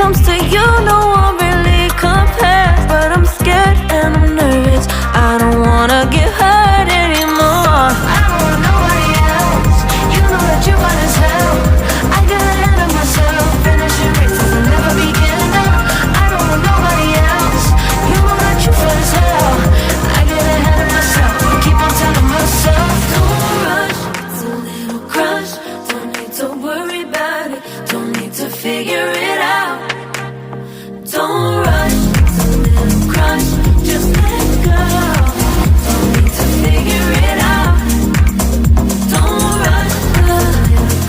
comes to you, no one really compares. But I'm scared and I'm nervous. I don't wanna get hurt anymore. I don't want nobody else. You know that you fine as hell. I get ahead of myself. Finishing races and never begin up. I don't want nobody else. You know that you fine as hell. I get ahead of myself. Keep on telling myself, don't rush. It's a little crush. Don't need to worry about it. Don't need to figure it out. Don't rush. It's a little crush. Just let go. Don't need to figure it out. Don't rush. A little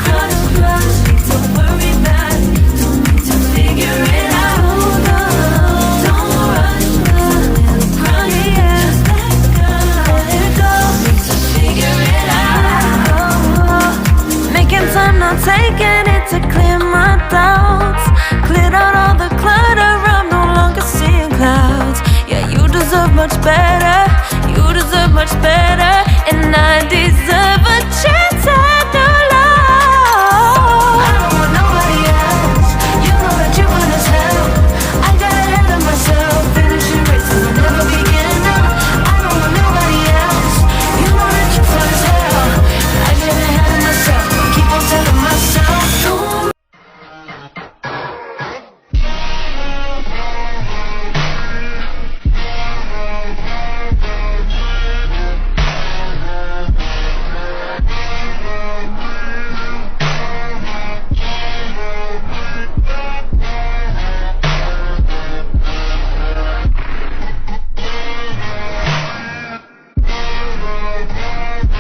crush, crush. Don't worry about it. Don't need to figure it out. Don't rush. A little crush. Just let go. Let go. Need to figure it out. Making time, not taking it to clear my doubts. Cleared out all the clutter. I'm no longer seeing clouds. Yeah, you deserve much better. You deserve much better. And I deserve a chance